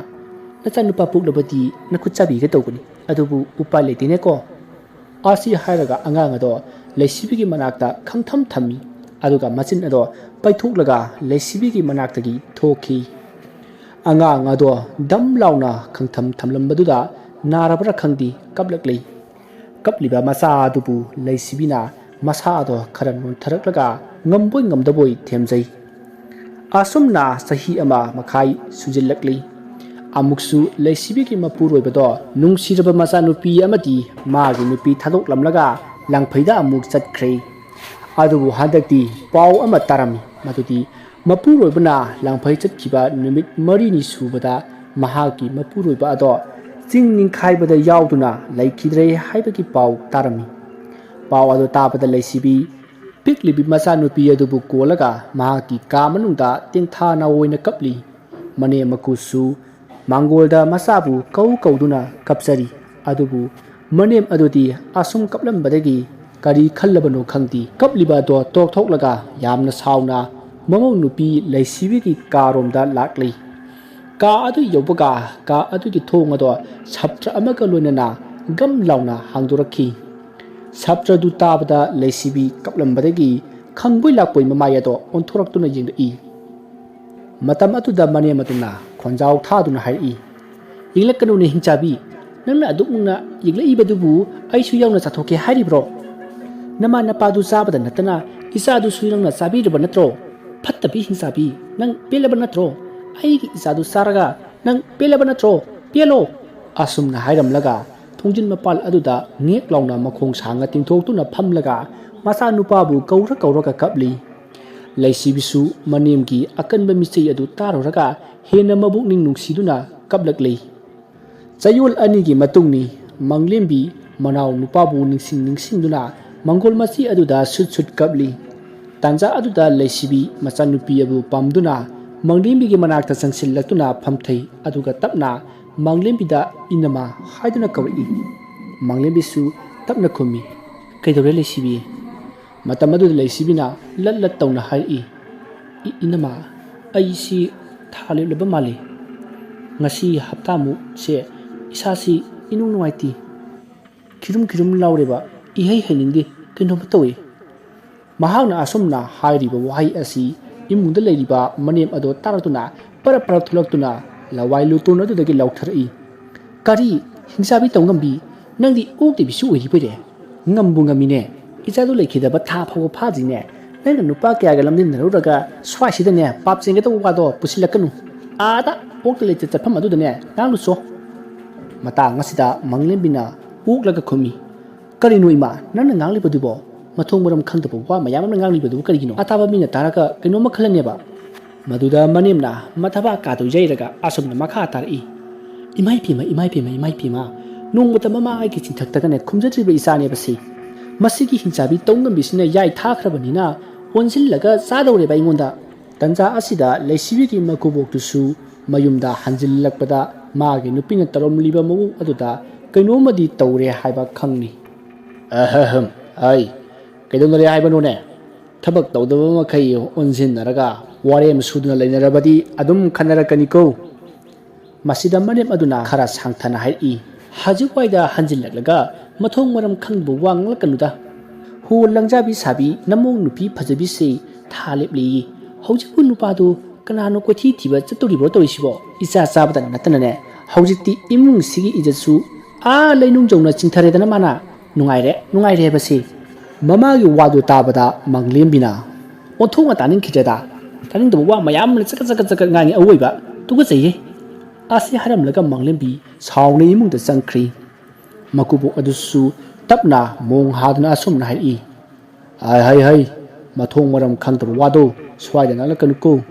ꯅꯆꯥꯅꯨꯄꯥ ꯄꯣꯛꯂꯕꯗꯤ ꯅꯈꯨꯠ ꯆꯥꯕꯤꯒ ꯇꯧꯕꯅꯤ ꯑꯗꯨꯕꯨ ꯎꯄꯥꯏ ꯂꯩꯇꯦꯅꯦꯀꯣ ꯑꯁꯤ ꯍꯥꯏꯔꯒ ꯑꯉꯥꯡ ꯑꯗꯣ ꯂꯩꯁꯤꯕꯤꯒꯤ ꯃꯅꯥꯛꯇ ꯈꯪꯊꯝ ꯊꯝꯃꯤ ꯑꯗꯨꯒ ꯃꯆꯤꯟ ꯑꯗꯣ ꯄꯩꯊꯣꯛꯂꯒ ꯂꯩꯁꯤꯕꯤꯒꯤ ꯃꯅꯥꯛꯇꯒꯤ ꯊꯣꯛꯈꯤ ꯑꯉꯥꯡ ꯑꯗꯣ ꯗꯝ ꯂꯥꯎꯅ ꯈꯪꯊꯝ ꯊꯝꯂꯝꯕꯗꯨꯗ ꯅꯥꯔꯕ꯭ꯔꯥ ꯈꯪꯗꯦ ꯀꯞꯂꯛꯂꯤ ꯀꯞꯂꯤꯕ ꯃꯆꯥ ꯑꯗꯨꯕꯨ ꯂꯩꯁꯤꯕꯤꯅ ꯃꯁꯥ ꯑꯗꯣ ꯈꯔ ꯅꯣꯟꯊꯔꯛꯂꯒ ꯉꯝꯕꯣꯏ ꯉꯝꯗꯕꯣꯏ ꯊꯦꯝꯖꯩ ꯑꯁꯨꯝꯅ ꯆꯍꯤ ꯑꯃ ꯃꯈꯥꯏ ꯁꯨꯖꯤꯜꯂꯛꯂꯤ ꯑꯃꯨꯛꯁꯨ ꯂꯩꯁꯤꯕꯤꯒꯤ ꯃꯄꯨꯔꯣꯏꯕꯗꯣ ꯅꯨꯡꯁꯤꯔꯕ ꯃꯆꯥꯅꯨꯄꯤ ꯑꯃꯗꯤ ꯃꯥꯒꯤ ꯅꯨꯄꯤ ꯊꯥꯗꯣꯛꯂꯝꯂꯒ ꯂꯥꯡꯐꯩꯗ ꯑꯃꯨꯛ ꯆꯠꯈ꯭ꯔꯦ ꯑꯗꯨꯕꯨ ꯍꯟꯗꯛꯇꯤ ꯄꯥꯎ ꯑꯃ ꯇꯥꯔꯝꯃꯤ ꯃꯗꯨꯗꯤ ꯃꯄꯨꯔꯣꯏꯕꯅ ꯂꯥꯡꯐꯩ ꯆꯠꯈꯤꯕ ꯅꯨꯃꯤꯠ 4ꯅꯤ ꯁꯨꯕꯗ ꯃꯍꯥꯛꯀꯤ ꯃꯄꯨꯔꯣꯏꯕ ꯑꯗꯣ ꯆꯤꯡ ꯅꯤꯡꯈꯥꯏꯕꯗ ꯌꯥꯎꯗꯨꯅ ꯂꯩꯈꯤꯗ꯭ꯔꯦ ꯍꯥꯏꯕꯒꯤ ꯄꯥꯎ ꯇꯥꯔꯝꯃꯤ ꯄꯥꯎ ꯑꯗꯨ ꯇꯥꯕꯗ ꯂꯩꯁꯤꯕꯤ ꯄꯤꯛꯂꯤꯕꯤ ꯃꯆꯥꯅꯨꯄꯤ ꯑꯗꯨꯕꯨ ꯀꯣꯜꯂꯒ ꯃꯍꯥꯛꯀꯤ ꯀꯥ ꯃꯅꯨꯡꯗ ꯇꯦꯡꯊꯥꯅ ꯑꯣꯏꯅ ꯀꯞꯂꯤ ꯃꯅꯦꯝ ꯃꯀꯨꯁꯨ ꯃꯥꯡꯒꯣꯜꯗ ꯃꯆꯥꯕꯨ ꯀꯧꯗꯨꯅ ꯀꯞꯆꯔꯤ ꯑꯗꯨꯕꯨ ꯃꯅꯦꯝ ꯑꯗꯨꯗꯤ ꯑꯁꯨꯝ ꯀꯞꯂꯝꯕꯗꯒꯤ ꯀꯔꯤ ꯈꯜꯂꯕꯅꯣ ꯈꯪꯗꯦ ꯀꯞꯂꯤꯕ ꯑꯗꯣ ꯇꯣꯛꯊꯣꯛꯂꯒ ꯌꯥꯝꯅ ꯁꯥꯎꯅ ꯃꯃꯧ ꯅꯨꯄꯤ ꯂꯩꯁꯤꯕꯤꯒꯤ ꯀꯥꯔꯣꯝꯗ ꯂꯥꯛꯂꯤ ꯀꯥ ꯑꯗꯨ ꯌꯧꯕꯒ ꯀꯥ ꯑꯗꯨꯒꯤ ꯊꯣꯡ ꯑꯗꯣ ꯁꯞꯇ꯭ꯔ ꯑꯃꯒ ꯂꯣꯏꯅꯅ ꯒꯝ ꯂꯥꯎꯅ ꯍꯥꯡꯗꯣꯔꯛꯈꯤ ꯁꯞꯇ꯭ꯔꯗꯨ ꯇꯥꯕꯗ ꯂꯩꯁꯤꯕꯤ ꯀꯞꯂꯝꯕꯗꯒꯤ ꯈꯪꯕꯣꯏ ꯂꯥꯛꯄꯣꯏ ꯃꯃꯥꯏ ꯑꯗꯣ ꯑꯣꯟꯊꯣꯔꯛꯇꯨꯅ ꯌꯦꯡꯂꯛꯏ ꯃꯇꯝ ꯑꯗꯨꯗ ꯃꯅꯦꯝ ꯑꯗꯨꯅ ꯈꯣꯟꯖꯥꯎ ꯊꯥꯗꯨꯅ ꯍꯥꯏꯔꯛꯏ ꯌꯦꯡꯂꯛꯀꯅꯨꯅꯦ ꯍꯤꯡꯆꯥꯕꯤ ꯅꯪꯅ ꯑꯗꯨꯃꯨꯛꯅ ꯌꯦꯡꯂꯛꯏꯕꯗꯨꯕꯨ ꯑꯩꯁꯨ ꯌꯥꯎꯅ ꯆꯥꯊꯣꯛꯀꯦ ꯍꯥꯏꯔꯤꯕ꯭ꯔꯣ ꯅꯃꯥ ꯅꯄꯥꯗꯨ ꯆꯥꯕꯗ ꯅꯠꯇꯅ ꯏꯆꯥꯗꯨꯁꯨ ꯅꯪꯅ ꯆꯥꯕꯤꯔꯕ ꯅꯠꯇ꯭ꯔꯣ ꯐꯠꯇꯕꯤ ꯍꯤꯡꯆꯥꯕꯤ ꯅꯪ ꯄꯦꯜꯂꯕ ꯅꯠꯇ꯭ꯔꯣ ꯑꯩꯒꯤ ꯏꯆꯥꯗꯨ ꯆꯥꯔꯒ ꯅꯪ ꯄꯦꯜꯂꯕ ꯅꯠꯇ꯭ꯔꯣ ꯄꯦꯜꯂꯣ ꯑꯁꯨꯝꯅ ꯍꯥꯏꯔꯝꯂꯒ ꯊꯣꯡꯖꯤꯟ ꯃꯄꯥꯜ ꯑꯗꯨꯗ ꯉꯦꯛ ꯂꯥꯎꯅ ꯃꯈꯣꯡ ꯁꯥꯡꯅ ꯇꯤꯡꯊꯣꯛꯇꯨꯅ ꯐꯝꯂꯒ ꯃꯆꯥꯅꯨꯄꯥꯕꯨ ꯀꯧꯔꯒ ꯀꯞꯂꯤ ꯂꯩꯁꯤꯕꯤꯁꯨ ꯃꯅꯦꯝꯒꯤ ꯑꯀꯟꯕ ꯃꯤꯆꯩ ꯑꯗꯨ ꯇꯥꯔꯨꯔꯒ ꯍꯦꯟꯅ ꯃꯕꯨꯛꯅꯤꯡ ꯅꯨꯡꯁꯤꯗꯨꯅ ꯀꯞꯂꯛꯂꯤ ꯆꯌꯣꯜ 2ꯒꯤ ꯃꯇꯨꯡꯅꯤ ꯃꯪꯂꯦꯝꯕꯤ ꯃꯅꯥꯎ ꯅꯨꯄꯥꯕꯨ ꯅꯤꯡꯁꯤꯡꯗꯨꯅ ꯃꯪꯒꯣꯜ ꯃꯆꯤ ꯑꯗꯨꯗ ꯁꯨꯠ ꯀꯞꯂꯤ ꯇꯥꯟꯖꯥ ꯑꯗꯨꯗ ꯂꯩꯁꯤꯕꯤ ꯃꯆꯥꯅꯨꯄꯤ ꯑꯗꯨ ꯄꯥꯝꯗꯨꯅ ꯃꯪꯂꯦꯝꯕꯤꯒꯤ ꯃꯅꯥꯛꯇ ꯆꯪꯁꯤꯜꯂꯛꯇꯨꯅ ꯐꯝꯊꯩ ꯑꯗꯨꯒ ꯇꯞꯅ ꯃꯪꯂꯦꯝꯕꯤꯗ ꯏꯅꯃ ꯍꯥꯏꯗꯨꯅ ꯀꯧꯔꯛꯏ ꯃꯪꯂꯦꯝꯕꯤꯁꯨ ꯇꯞꯅ ꯈꯨꯝꯃꯤ ꯀꯩꯗꯧꯔꯦ ꯂꯩꯁꯤꯕꯤ ꯃꯇꯝ ꯑꯗꯨꯗ ꯂꯩꯁꯤꯕꯤꯅ ꯂꯠ ꯇꯧꯅ ꯍꯥꯏꯔꯛꯏ ꯏꯅꯃ ꯑꯩꯁꯤ ꯊꯥ ꯂꯦꯞꯂꯕ ꯃꯥꯜꯂꯤ ꯉꯁꯤ ꯍꯞꯇꯥꯃꯨꯛꯁꯦ ꯏꯁꯥꯁꯤ ꯏꯅꯨꯡ ꯅꯨꯡꯉꯥꯏꯇꯦ ꯈꯤꯔꯨꯝ ꯂꯥꯎꯔꯦꯕ ꯏꯍꯩ ꯍꯩꯅꯤꯡꯗꯦ ꯀꯩꯅꯣꯝꯃ ꯇꯧꯏ ꯃꯍꯥꯛꯅ ꯑꯁꯨꯝꯅ ꯍꯥꯏꯔꯤꯕ ꯋꯥꯍꯩ ꯑꯁꯤ ꯏꯃꯨꯡꯗ ꯂꯩꯔꯤꯕ ꯃꯅꯦꯝ ꯑꯗꯣ ꯇꯥꯔꯛꯇꯨꯅ ꯄꯔꯞ ꯊꯣꯛꯂꯛꯇꯨꯅ ꯂꯋꯥꯏ ꯂꯨꯇꯣꯟ ꯑꯗꯨꯗꯒꯤ ꯂꯥꯎꯊꯔꯛꯏ ꯀꯔꯤ ꯍꯤꯡꯆꯥꯕꯤ ꯇꯧꯉꯝꯕꯤ ꯅꯪꯗꯤ ꯑꯣꯛꯇꯕꯤꯁꯨ ꯑꯣꯏꯔꯤꯕꯩꯔꯦ ꯉꯝꯕꯨ ꯉꯝꯃꯤꯅꯦ ꯏꯆꯥꯗꯨ ꯂꯩꯈꯤꯗꯕ ꯊꯥ ꯐꯥꯎꯕ ꯐꯥꯗ꯭ꯔꯤꯅꯦ ꯅꯪꯅ ꯅꯨꯄꯥ ꯀꯌꯥꯒ ꯂꯝꯖꯤꯟꯅꯔꯨꯔꯒ ꯁ꯭ꯋꯥꯏꯁꯤꯗꯅꯦ ꯄꯥꯞ ꯆꯦꯟꯒꯗꯧꯕ ꯋꯥꯗꯣ ꯄꯨꯁꯤꯜꯂꯛꯀꯅꯨ ꯑꯥꯗ ꯑꯣꯛꯇ ꯂꯩꯇ ꯆꯠꯐꯝ ꯑꯗꯨꯗꯅꯦ ꯉꯥꯡꯂꯨꯆꯣ ꯃꯇꯥꯡ ꯑꯁꯤꯗ ꯃꯪꯂꯦꯝꯕꯤꯅ ꯑꯣꯛꯂꯒ ꯈꯨꯝꯃꯤ ꯀꯔꯤꯅꯣ ꯏꯃꯥ ꯅꯪꯅ ꯉꯥꯡꯂꯤꯕꯗꯨꯕꯣ ꯃꯊꯣꯡ ꯃꯔꯝ ꯈꯪꯗꯕ ꯋꯥ ꯃꯌꯥꯝ ꯑꯃ ꯉꯥꯡꯂꯤꯕꯗꯨꯕꯨ ꯀꯔꯤꯒꯤꯅꯣ ꯑꯇꯥꯕ ꯃꯤꯅ ꯇꯥꯔꯒ ꯀꯩꯅꯣꯝꯃ ꯈꯜꯂꯅꯦꯕ ꯃꯗꯨꯗ ꯃꯅꯦꯝꯅ ꯃꯊꯕꯥꯛ ꯀꯥꯗꯨ ꯌꯩꯔꯒ ꯑꯁꯨꯝꯅ ꯃꯈꯥ ꯇꯥꯔꯛꯏ ꯏꯃꯥꯏ ꯄꯦꯝꯃ ꯅꯣꯡꯃꯇ ꯃꯃꯥ ꯑꯩꯒꯤ ꯆꯤꯟꯊꯛꯇꯒꯅꯦ ꯈꯨꯝꯖꯗ꯭ꯔꯤꯕ ꯏꯆꯥꯅꯦꯕꯁꯤ ꯃꯁꯤꯒꯤ ꯍꯤꯡꯆꯥꯕꯤ ꯇꯧꯉꯝꯕꯤꯁꯤꯅ ꯌꯥꯏ ꯊꯥꯈ꯭ꯔꯕꯅꯤꯅ ꯑꯣꯟꯁꯤꯜꯂꯒ ꯆꯥꯗꯧꯔꯦꯕ ꯑꯩꯉꯣꯟꯗ ꯇꯟꯖꯥ ꯑꯁꯤꯗ ꯂꯩꯁꯤꯕꯤꯒꯤ ꯃꯀꯨꯕꯣꯛꯇꯨꯁꯨ ꯃꯌꯨꯝꯗ ꯍꯟꯖꯤꯜꯂꯛꯄꯗ ꯃꯥꯒꯤ ꯅꯨꯄꯤꯅ ꯇꯧꯔꯝꯂꯤꯕ ꯃꯑꯣꯡ ꯑꯗꯨꯗ ꯀꯩꯅꯣꯝꯃꯗꯤ ꯇꯧꯔꯦ ꯍꯥꯏꯕ ꯈꯪꯅꯤ ꯑꯩ ꯀꯩꯗꯧꯅꯔꯦ ꯍꯥꯏꯕꯅꯣꯅꯦ ꯊꯕꯛ ꯇꯧꯗꯕ ꯃꯈꯩ ꯑꯣꯟꯁꯤꯟꯅꯔꯒ ꯋꯥꯔꯦꯝ ꯁꯨꯗꯨꯅ ꯂꯩꯅꯔꯕꯗꯤ ꯑꯗꯨꯝ ꯈꯟꯅꯔꯛꯀꯅꯤꯀꯣ ꯃꯁꯤꯗ ꯃꯅꯦꯝ ꯑꯗꯨꯅ ꯈꯔ ꯁꯥꯡꯊꯅ ꯍꯥꯏꯔꯛꯏ ꯍꯧꯖꯤꯛꯋꯥꯏꯗ ꯍꯟꯖꯤꯜꯂꯛꯂꯒ ꯃꯊꯣꯡ ꯃꯔꯝ ꯈꯪꯗꯕ ꯋꯥ ꯉꯥꯡꯂꯛꯀꯅꯨꯗ ꯍꯣ ꯂꯪꯖꯥꯕꯤ ꯁꯥꯕꯤ ꯅꯃꯧ ꯅꯨꯄꯤ ꯐꯖꯕꯤꯁꯦ ꯊꯥ ꯂꯦꯞꯂꯤꯌꯦ ꯍꯧꯖꯤꯛꯄꯨ ꯅꯨꯄꯥꯗꯨ kena kwethi thiba chaturibro torisibo isa sabda natanane hojikti imung sigi ijatsu a leinung jongna chingthare dana mana nungaire basi ꯃꯃꯥꯒꯤ ꯋꯥꯗꯨ ꯇꯥꯕꯗ ꯃꯪꯂꯦꯝꯕꯤꯅ ꯑꯣꯟꯊꯣꯛꯅ ꯇꯥꯅꯤꯡꯈꯤꯗ꯭ꯔꯦꯗ ꯇꯥꯅꯤꯡꯗꯕ ꯋꯥ ꯃꯌꯥꯝ ꯆꯀꯠ ꯉꯥꯡꯉꯤ ꯑꯋꯣꯏꯕ ꯇꯨꯀꯠꯆꯩꯌꯦ ꯑꯁꯤ ꯍꯥꯏꯔꯝꯂꯒ ꯃꯪꯂꯦꯝꯕꯤ ꯁꯥꯎꯅ ꯏꯃꯨꯡꯗ ꯆꯪꯈ꯭ꯔꯤ ꯃꯀꯨꯕꯣꯛ ꯑꯗꯨꯁꯨ ꯇꯞꯅ ꯃꯣꯡ ꯍꯥꯗꯨꯅ ꯑꯁꯨꯝꯅ ꯍꯥꯏꯔꯛꯏ ꯍꯩ ꯃꯊꯣꯡ ꯃꯔꯝ ꯈꯪꯗꯕ ꯋꯥꯗꯣ ꯁ꯭ꯋꯥꯏꯗ ꯉꯥꯡꯂꯛꯀꯅꯨꯀꯣ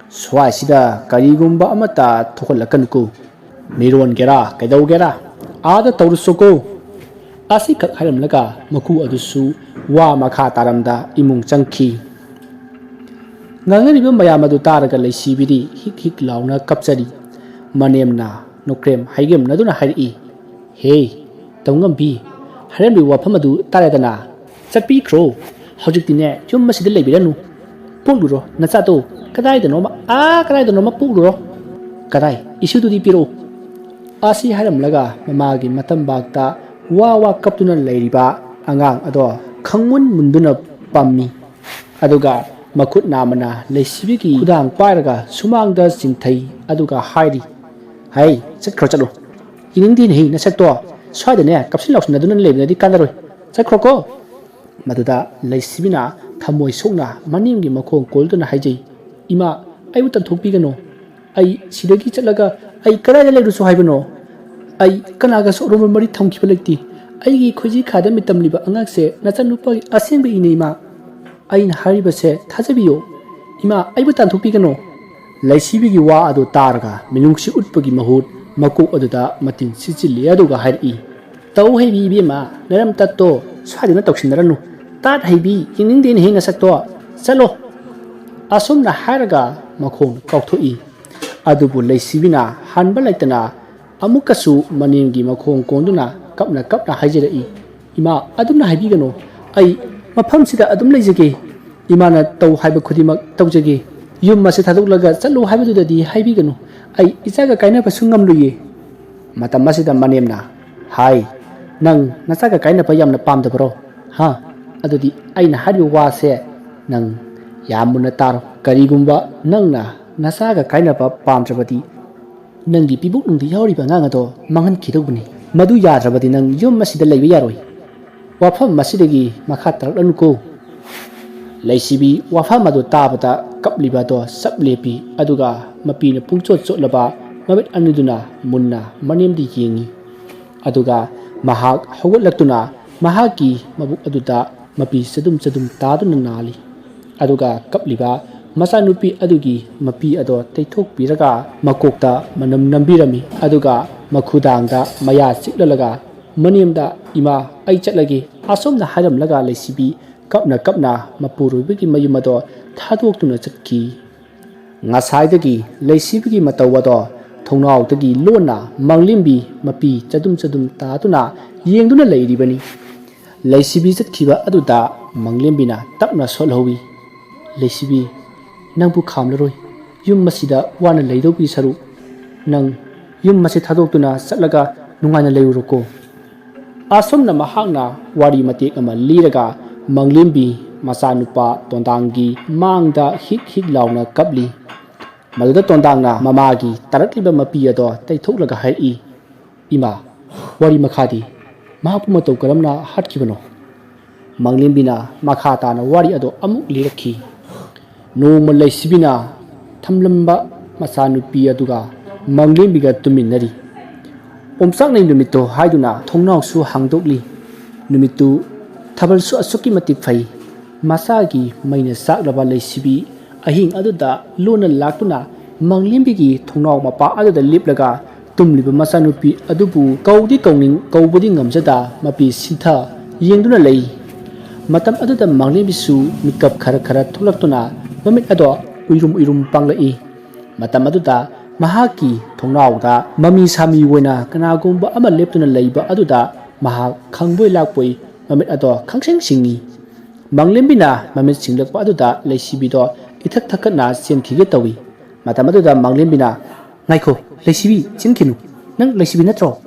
ꯁ꯭ꯋꯥꯏꯁꯤꯗ ꯀꯔꯤꯒꯨꯝꯕ ꯑꯃꯠꯇ ꯊꯣꯛꯍꯜꯂꯛꯀꯅꯨꯀꯣ ꯃꯤꯔꯣꯟꯒꯦꯔꯥ ꯀꯩꯗꯧꯒꯦꯔꯥ ꯑꯥꯗ ꯇꯧꯔꯨꯁꯣꯀꯣ ꯑꯁꯤꯈꯛ ꯍꯥꯏꯔꯝꯂꯒ ꯃꯀꯨ ꯑꯗꯨꯁꯨ ꯋꯥ ꯃꯈꯥ ꯇꯥꯔꯝꯗ ꯏꯃꯨꯡ ꯆꯪꯈꯤ ꯉꯥꯡꯅꯔꯤꯕ ꯃꯌꯥꯝ ꯑꯗꯨ ꯇꯥꯔꯒ ꯂꯩꯁꯤꯕꯤꯗꯤ ꯍꯤꯛ ꯂꯥꯎꯅ ꯀꯞꯆꯔꯤ ꯃꯅꯦꯝꯅ ꯅꯣꯀ꯭ꯔꯦꯝ ꯍꯩꯒꯦꯝꯅꯗꯨꯅ ꯍꯥꯏꯔꯛꯏ ꯍꯦ ꯇꯧꯉꯝꯕꯤ ꯍꯥꯏꯔꯝꯂꯤꯕ ꯋꯥꯐꯝ ꯑꯗꯨ ꯇꯥꯔꯦꯗꯅ ꯆꯠꯄꯤꯈ꯭ꯔꯣ ꯍꯧꯖꯤꯛꯇꯤꯅꯦ ꯌꯨꯝ ꯑꯁꯤꯗ ꯂꯩꯕꯤꯔꯅꯨ ꯄꯣꯛꯂꯨꯔꯣ ꯅꯆꯥꯗꯣ ꯀꯗꯥꯏꯗꯅꯣꯃ ꯄꯣꯛꯂꯨꯔꯣ ꯀꯗꯥꯏ ꯏꯁꯨꯗꯨꯗꯤ ꯄꯤꯔꯛꯎ ꯑꯁꯤ ꯍꯥꯏꯔꯝꯂꯒ ꯃꯃꯥꯒꯤ ꯃꯇꯝꯕꯥꯛꯇ ꯋꯥ ꯀꯞꯇꯨꯅ ꯂꯩꯔꯤꯕ ꯑꯉꯥꯡ ꯑꯗꯣ ꯈꯪꯃꯨꯟ ꯃꯨꯟꯗꯨꯅ ꯄꯝꯃꯤ ꯑꯗꯨꯒ ꯃꯈꯨꯠ ꯅꯥꯝꯃꯅ ꯂꯩꯁꯤꯕꯤꯒꯤ ꯈꯨꯗꯥꯡ ꯄꯥꯏꯔꯒ ꯁꯨꯃꯥꯡꯗ ꯆꯤꯡꯊꯩ ꯑꯗꯨꯒ ꯍꯥꯏꯔꯤ ꯍꯩ ꯆꯠꯂꯣ ꯌꯦꯡꯅꯤꯡꯗꯦꯅꯦꯍꯦ ꯅꯁꯛꯇꯣ ꯁ꯭ꯋꯥꯏꯗꯅꯦ ꯀꯞꯁꯤꯟ ꯂꯥꯎꯁꯤꯟꯅꯗꯨꯅ ꯂꯩꯕꯅꯗꯤ ꯀꯥꯟꯅꯔꯣꯏ ꯆꯠꯈ꯭ꯔꯣꯀꯣ ꯃꯗꯨꯗ ꯂꯩꯁꯤꯕꯤꯅ ꯊꯃꯣꯏ ꯁꯣꯛꯅ ꯃꯅꯦꯝꯒꯤ ꯃꯈꯣꯡ ꯀꯣꯜꯗꯨꯅ ꯍꯥꯏꯖꯩ ꯏꯃꯥ ꯑꯩꯕꯨ ꯇꯟꯊꯣꯛꯄꯤꯒꯅꯣ ꯑꯩ ꯁꯤꯗꯒꯤ ꯆꯠꯂꯒ ꯑꯩ ꯀꯗꯥꯏꯗ ꯂꯩꯔꯨꯁꯨ ꯍꯥꯏꯕꯅꯣ ꯑꯩ ꯀꯅꯥꯒꯁꯨ ꯑꯔꯣꯟꯕ ꯃꯔꯤ ꯊꯝꯈꯤꯕ ꯂꯩꯇꯦ ꯑꯩꯒꯤ ꯈꯣꯏꯖꯤ ꯈꯥꯗ ꯃꯤꯇꯝꯂꯤꯕ ꯑꯉꯥꯡꯁꯦ ꯅꯆꯟꯅꯨꯄꯥꯒꯤ ꯑꯁꯦꯡꯕ ꯏꯅꯦ ꯏꯃꯥ ꯑꯩꯅ ꯍꯥꯏꯔꯤꯕꯁꯦ ꯊꯥꯖꯕꯤꯌꯣ ꯏꯃꯥ ꯑꯩꯕꯨ ꯇꯥꯟꯊꯣꯛꯄꯤꯒꯅꯣ ꯂꯩꯁꯤꯕꯤꯒꯤ ꯋꯥ ꯑꯗꯨ ꯇꯥꯔꯒ ꯃꯤꯅꯨꯡꯁꯤ ꯎꯠꯄꯒꯤ ꯃꯍꯨꯠ ꯃꯀꯣꯛ ꯑꯗꯨꯗ ꯃꯇꯤꯟ ꯁꯤꯠꯆꯤꯜꯂꯤ ꯑꯗꯨꯒ ꯍꯥꯏꯔꯛꯏ ꯇꯧ ꯍꯩꯕꯤ ꯏꯕꯦꯝꯃ ꯅꯔꯝ ꯇꯠꯇꯣ ꯁ꯭ꯋꯥꯏꯗꯅ ꯇꯧꯁꯤꯟꯅꯔꯅꯨ ꯇꯥꯠ ꯍꯩꯕꯤ ꯌꯦꯡꯅꯤꯡꯗꯦꯅꯦꯍꯦ ꯅꯁꯛꯇꯣ ꯆꯠꯂꯣ ꯑꯁꯨꯝꯅ ꯍꯥꯏꯔꯒ ꯃꯈꯣꯡ ꯀꯥꯎꯊꯣꯛꯏ ꯑꯗꯨꯕꯨ ꯂꯩꯁꯤꯕꯤꯅ ꯍꯟꯕ ꯂꯩꯇꯅ ꯑꯃꯨꯛꯀꯁꯨ ꯃꯅꯦꯝꯒꯤ ꯃꯈꯣꯡ ꯀꯣꯟꯗꯨꯅ ꯀꯞꯅ ꯍꯥꯏꯖꯔꯛꯏ ꯏꯃꯥ ꯑꯗꯨꯝꯅ ꯍꯥꯏꯕꯤꯒꯅꯨ ꯑꯩ ꯃꯐꯝꯁꯤꯗ ꯑꯗꯨꯝ ꯂꯩꯖꯒꯦ ꯏꯃꯥꯅ ꯇꯧ ꯍꯥꯏꯕ ꯈꯨꯗꯤꯡꯃꯛ ꯇꯧꯖꯒꯦ ꯌꯨꯝ ꯑꯁꯤ ꯊꯥꯗꯣꯛꯂꯒ ꯆꯠꯂꯨ ꯍꯥꯏꯕꯗꯨꯗꯗꯤ ꯍꯥꯏꯕꯤꯒꯅꯨ ꯑꯩ ꯏꯆꯥꯒ ꯀꯥꯏꯅꯕꯁꯨ ꯉꯝꯂꯨꯏꯌꯦ ꯃꯇꯝ ꯑꯁꯤꯗ ꯃꯅꯦꯝꯅ ꯍꯥꯏ ꯅꯪ ꯅꯆꯥꯒ ꯀꯥꯏꯅꯕ ꯌꯥꯝꯅ ꯄꯥꯝꯗꯕꯔꯣ ꯑꯗꯨꯗꯤ ꯑꯩꯅ ꯍꯥꯏꯔꯤꯕ ꯋꯥꯁꯦ ꯅꯪ ꯌꯥꯝ ꯃꯨꯟꯅ ꯇꯥꯔꯣ ꯀꯔꯤꯒꯨꯝꯕ ꯅꯪꯅ ꯅꯆꯥꯒ ꯀꯥꯏꯅꯕ ꯄꯥꯝꯗ꯭ꯔꯕꯗꯤ ꯅꯪꯒꯤ ꯄꯤꯕꯨꯛꯅꯨꯡꯗ ꯌꯥꯎꯔꯤꯕ ꯑꯉꯥꯡ ꯑꯗꯣ ꯃꯥꯡꯍꯟꯈꯤꯗꯧꯕꯅꯤ ꯃꯗꯨ ꯌꯥꯗ꯭ꯔꯕꯗꯤ ꯅꯪ ꯌꯨꯝ ꯑꯁꯤꯗ ꯂꯩꯕ ꯌꯥꯔꯣꯏ ꯋꯥꯐꯝ ꯑꯁꯤꯗꯒꯤ ꯃꯈꯥ ꯇꯥꯔꯛꯂꯅꯨꯀꯣ ꯂꯩꯁꯤꯕꯤ ꯋꯥꯐꯝ ꯑꯗꯨ ꯇꯥꯕꯗ ꯀꯞꯂꯤꯕ ꯑꯗꯣ ꯆꯞ ꯂꯦꯞꯄꯤ ꯑꯗꯨꯒ ꯃꯄꯤꯅ ꯄꯨꯡꯆꯣꯠ ꯆꯣꯠꯂꯕ ꯃꯃꯤꯠ ꯑꯅꯤꯗꯨꯅ ꯃꯨꯟꯅ ꯃꯅꯦꯝꯗ ꯌꯦꯡꯉꯤ ꯑꯗꯨꯒ ꯃꯍꯥꯛ ꯍꯧꯒꯠꯂꯛꯇꯨꯅ ꯃꯍꯥꯛꯀꯤ ꯃꯕꯨꯛ ꯑꯗꯨꯗ ꯃꯄꯤ ꯆꯗꯨꯝ ꯇꯥꯗꯨꯅ ꯅꯥꯜꯂꯤ ꯑꯗꯨꯒ ꯀꯞꯂꯤꯕ ꯃꯆꯥꯅꯨꯄꯤ ꯑꯗꯨꯒꯤ ꯃꯄꯤ ꯑꯗꯣ ꯇꯩꯊꯣꯛꯄꯤꯔꯒ ꯃꯀꯣꯛꯇ ꯃꯅꯝ ꯅꯝꯕꯤꯔꯝꯃꯤ ꯑꯗꯨꯒ ꯃꯈꯨꯗꯥꯡꯗ ꯃꯌꯥ ꯆꯤꯛꯂꯒ ꯃꯅꯦꯝꯗ ꯏꯃꯥ ꯑꯩ ꯆꯠꯂꯒꯦ ꯑꯁꯣꯝꯅ ꯍꯥꯏꯔꯝꯂꯒ ꯂꯩꯁꯤꯕꯤ ꯀꯞꯅ ꯃꯄꯨꯔꯣꯏꯕꯒꯤ ꯃꯌꯨꯝ ꯑꯗꯣ ꯊꯥꯗꯣꯛꯇꯨꯅ ꯆꯠꯈꯤ ꯉꯁꯥꯏꯗꯒꯤ ꯂꯩꯁꯤꯕꯤꯒꯤ ꯃꯇꯧ ꯑꯗꯣ ꯊꯣꯡꯅꯥꯎꯗꯒꯤ ꯂꯣꯟꯅ ꯃꯪꯂꯦꯝꯕꯤ ꯃꯄꯤ ꯆꯗꯨꯝ ꯇꯥꯗꯨꯅ ꯌꯦꯡꯗꯨꯅ ꯂꯩꯔꯤꯕꯅꯤ ꯂꯩꯁꯤꯕꯤ ꯆꯠꯈꯤꯕ ꯑꯗꯨꯗ ꯃꯪꯂꯦꯝꯕꯤꯅ ꯇꯞꯅ ꯁꯣꯜꯍꯧꯏ ꯂꯩꯁꯤꯕꯤ ꯅꯪꯕꯨ ꯈꯥꯝꯂꯔꯣꯏ ꯌꯨꯝ ꯑꯁꯤꯗ ꯋꯥꯅ ꯂꯩꯗꯧꯒꯤ ꯁꯔꯨꯛ ꯅꯪ ꯌꯨꯝ ꯑꯁꯤ ꯊꯥꯗꯣꯛꯇꯨꯅ ꯆꯠꯂꯒ ꯅꯨꯡꯉꯥꯏꯅ ꯂꯩꯔꯨꯔꯣꯀꯣ ꯑꯁꯨꯝꯅ ꯃꯍꯥꯛꯅ ꯋꯥꯔꯤ ꯃꯇꯦꯛ ꯑꯃ ꯂꯤꯔꯒ ꯃꯪꯂꯦꯝꯕꯤ ꯃꯆꯥꯅꯨꯄꯥ ꯇꯣꯟꯗꯥꯡꯒꯤ ꯃꯥꯡꯗ ꯍꯤꯛ ꯂꯥꯎꯅ ꯀꯞꯂꯤ ꯃꯗꯨꯗ ꯇꯣꯟꯗꯥꯡꯅ ꯃꯃꯥꯒꯤ ꯇꯥꯔꯛꯂꯤꯕ ꯃꯄꯤ ꯑꯗꯣ ꯇꯩꯊꯣꯛꯂꯒ ꯍꯥꯏꯔꯛꯏ ꯏꯃꯥ ꯋꯥꯔꯤ ꯃꯈꯥꯗꯤ ꯃꯍꯥꯛꯄꯨ ꯃꯇꯧ ꯀꯔꯝꯅ ꯍꯥꯠꯈꯤꯕꯅꯣ ꯃꯪꯂꯦꯝꯕꯤꯅ ꯃꯈꯥ ꯇꯥꯅ ꯋꯥꯔꯤ ꯑꯗꯣ ꯑꯃꯨꯛ ꯂꯤꯔꯛꯈꯤ ꯅꯣꯡꯃ ꯂꯩꯁꯤꯕꯤꯅ ꯊꯝꯂꯝꯕ ꯃꯆꯥꯅꯨꯄꯤ ꯑꯗꯨꯒ ꯃꯪꯂꯦꯝꯕꯤꯒ ꯇꯨꯝꯃꯤꯟꯅꯔꯤ ꯑꯣꯝꯆꯥꯛꯅꯩ ꯅꯨꯃꯤꯠꯇꯣ ꯍꯥꯏꯗꯨꯅ ꯊꯣꯡꯅꯥꯎꯁꯨ ꯍꯥꯡꯗꯣꯛꯂꯤ ꯅꯨꯃꯤꯠꯇꯨ ꯊꯥꯕꯜꯁꯨ ꯑꯁꯨꯛꯀꯤ ꯃꯇꯤꯛ ꯐꯩ ꯃꯆꯥꯒꯤ ꯃꯩꯅ ꯆꯥꯛꯂꯕ ꯂꯩꯁꯤꯕꯤ ꯑꯍꯤꯡ ꯑꯗꯨꯗ ꯂꯣꯟꯅ ꯂꯥꯛꯇꯨꯅ ꯃꯪꯂꯦꯝꯕꯤꯒꯤ ꯊꯣꯡꯅꯥꯎ ꯃꯄꯥ ꯑꯗꯨꯗ ꯂꯦꯞꯂꯒ ꯇꯨꯝꯂꯤꯕ ꯃꯆꯥꯅꯨꯄꯤ ꯑꯗꯨꯕꯨ ꯀꯧꯕꯗꯤ ꯉꯝꯖꯗ ꯃꯄꯤ ꯁꯤꯟꯊ ꯌꯦꯡꯗꯨꯅ ꯂꯩ ꯃꯇꯝ ꯑꯗꯨꯗ ꯃꯪꯂꯦꯝꯕꯤꯁꯨ ꯃꯤꯀꯞ ꯈꯔ ꯊꯣꯛꯂꯛꯇꯨꯅ ꯃꯃꯤꯠ ꯑꯗꯣ ꯎꯏꯔꯨꯝ ꯄꯥꯡꯂꯛꯏ ꯃꯇꯝ ꯑꯗꯨꯗ ꯃꯍꯥꯛꯀꯤ ꯊꯣꯡꯅꯥꯎꯗ ꯃꯃꯤ ꯁꯥꯃꯤ ꯑꯣꯏꯅ ꯀꯅꯥꯒꯨꯝꯕ ꯑꯃ ꯂꯦꯞꯇꯨꯅ ꯂꯩꯕ ꯑꯗꯨꯗ ꯃꯍꯥꯛ ꯈꯪꯕꯣꯏ ꯂꯥꯛꯄꯣꯏ ꯃꯃꯤꯠ ꯑꯗꯣ ꯈꯪꯁꯤꯡ ꯁꯤꯡꯏ ꯃꯪꯂꯦꯝꯕꯤꯅ ꯃꯃꯤꯠ ꯁꯤꯡꯂꯛꯄ ꯑꯗꯨꯗ ꯂꯩꯁꯤꯕꯤꯗꯣ ꯏꯊꯛ ꯊꯛꯀꯠꯅ ꯆꯦꯟꯈꯤꯒꯦ ꯇꯧꯏ ꯃꯇꯝ ꯑꯗꯨꯗ ꯃꯪꯂꯦꯝꯕꯤꯅ ꯉꯥꯏꯈꯣ ꯂꯩꯁꯤꯕꯤ ꯆꯦꯟꯈꯤꯅꯨ ꯅꯪ ꯂꯩꯁꯤꯕꯤ ꯅꯠꯇ꯭ꯔꯣ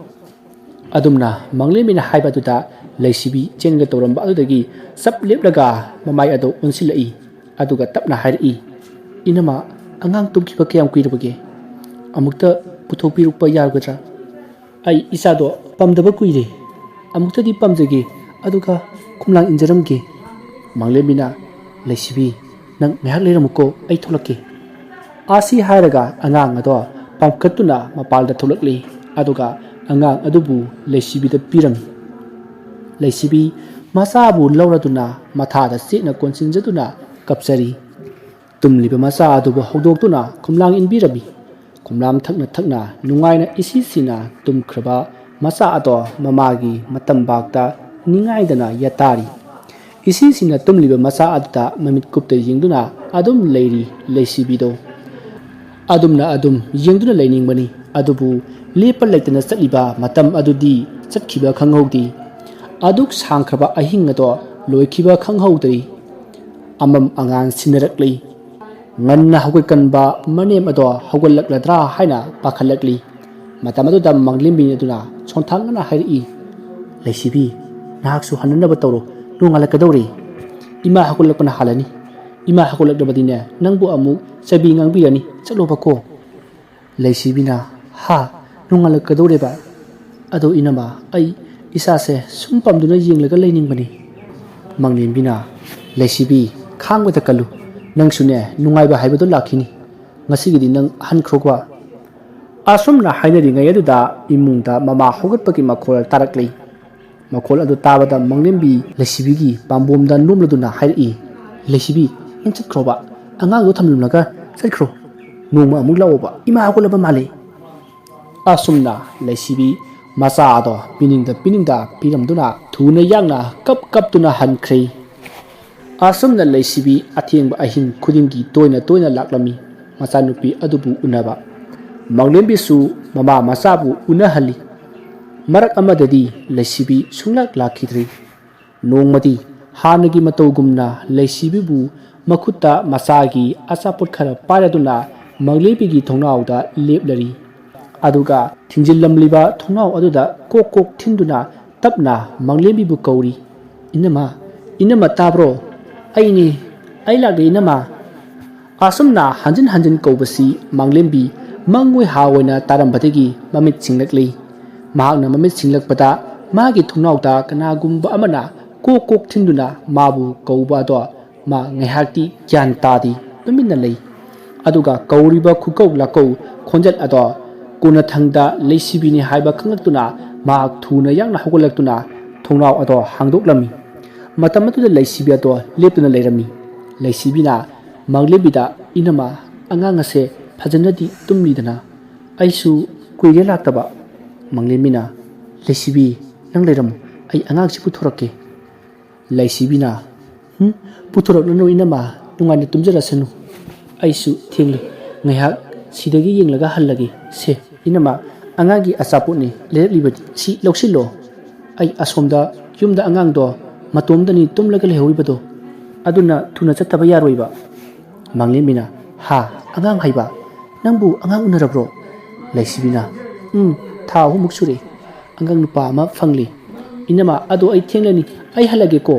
ꯑꯗꯨꯝꯅ ꯃꯪꯂꯦꯝꯕꯤꯅ ꯍꯥꯏꯕꯗꯨꯗ ꯂꯩꯁꯤꯕꯤ ꯆꯦꯟꯒ ꯇꯧꯔꯝꯕ ꯑꯗꯨꯗꯒꯤ ꯆꯞ ꯂꯦꯞꯂꯒ ꯃꯃꯥꯏ ꯑꯗꯨ ꯑꯣꯟꯁꯤꯜꯂꯛꯏ ꯑꯗꯨꯒ ꯇꯞꯅ ꯍꯥꯏꯔꯛꯏ ꯏꯅꯝꯃ ꯑꯉꯥꯡ ꯇꯨꯝꯈꯤꯕ ꯀꯌꯥꯝ ꯀꯨꯏꯔꯕꯒꯦ ꯑꯃꯨꯛꯇ ꯄꯨꯊꯣꯛꯄꯤꯔꯛꯄ ꯌꯥꯒꯗ꯭ꯔꯥ ꯑꯩ ꯏꯆꯥꯗꯣ ꯄꯝꯗꯕ ꯀꯨꯏꯔꯦ ꯑꯃꯨꯛꯇꯗꯤ ꯄꯝꯖꯒꯦ aduga kumlang injaramgi manglembina leisibi nang ngahak leiramuko ai tholakki asi hairaga angang ado pamkatuna mapalda tholakli aduga angang adubu leisibi da pirami leisibi masabu lauraduna mathada sena konsinjaduna kapsari tumliba masa adubu hogdoktuna kumlang inbirabi kumlam thakna nungaina isisina tumkhraba masa ado mamagi matambakta ningaidana yatari isisina tumliba masa aduta mamit kupta yingduna adum leiri leisibido adumna adum yingduna leiningbani adubu lepa leitana satliba matam adudi chatkhiba khanghodi aduk sangkhraba ahing ado loikhiba khanghodi amam angan sinarakli nganna hawkanba manem ado hawgallakladra haina pakhalakli matam adu dam manglimbi aduna chonthangna hairi leisibi nahaksu hananaba tawro nungalakadawri ima hakulakna halani ima hakulakdabadine nangbu amu sabi ngangbirani chalobako leisibina ha nungalakadawreba ado inama ai isase sumpamduna yenglaga leiningbani manglimbina leisibi khangwata kalu nangsune nungaiba haibado lakhini ngasigidi nang hankrokwa asumna hainari ngayaduda imungda mama hogatpaki makhol taraklei makhol adu tabada manglembi leisibigi pambomda numladuna hairi leisibi inchatkroba angang do thamlumlaga chatkro nongma amuk lawoba ima hakolaba male asumna leisibi masa ado piningda piramduna thuna yangna kap tuna hankrei asumna leisibi athengba ahin khudingi toina laklami machanupi adubu unaba manglembi su mama masabu unahali marak amadadi leisibi sunglak lakhidri nongmadi hanagi matogumna leisibibu makhutta masagi asapot khara paraduna manglebigi thongnauda leplari aduga thingjilamliba thongnau aduda kok thinduna tapna manglebibu kauri inama tabro aini ailage inama asumna hanjin kaubasi manglembi mangwe hawoina tarambadagi mamit singlakli mahakna mamit singlakpada magi thongnauda kanagumba amana kok thinduna mabu kauba do ma ngaihakti gyan tadi tuminna lei aduga kauriba khukau lakau khonjat ado kuna thangda leisibini haiba khangaktuna ma thuna yangna hogolaktuna thongnau ado hangdoklami matam atu leisibi ado leptuna leirami leisibina manglebida inama angangase phajanadi tumlidana aisu kuire laktaba manglemina leisibi nang leiramu ai angangsi puthorake leisibina puthorokno inama nungani tumjarasanu aisu thengli ngaiha sidagi yenglaga hallagi se inama angagi asapuni lerlibadi si loksilo ai asomda yumda angangdo matomdani tumlaga lehoribado aduna thuna chattaba yaroiba manglemina ha angang haiba nangbu angang unarabro leisibina tha humuk sure angang nupa ma phangli inama ado ai thenglani ai halage ko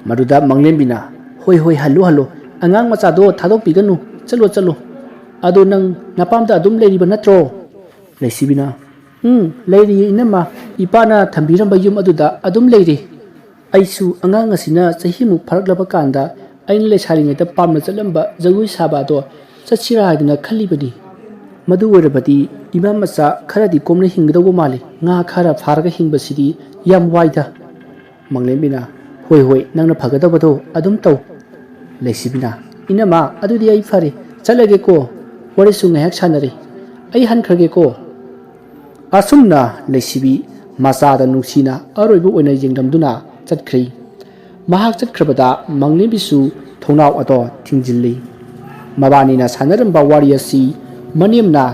maduda manglembina hoi hallo angang macha do thadok piganu chalo ado nang napamda adum leiriba natro leisibina leiri inama ipana thambiramba yum aduda adum leiri aisu angang asina chahimu pharaklaba kanda aina le saringeta pamna chalamba jagui saba do chachira haiduna khalibani madu werabadi imam macha kharadi komna hingdago mali nga khara pharaga hingbasidi yam waida manglembina hoi nangna phagadabado adum taw leisibina inama adudi ai fare chalage ko warisu ngahak sanare ai hankhage ko asumna leisibi masada nuksina aroibu oina jingdamduna chatkhri mahak chatkrabada manglebisu thongnau ado thingjilli mabani sanaramba warriasi manemna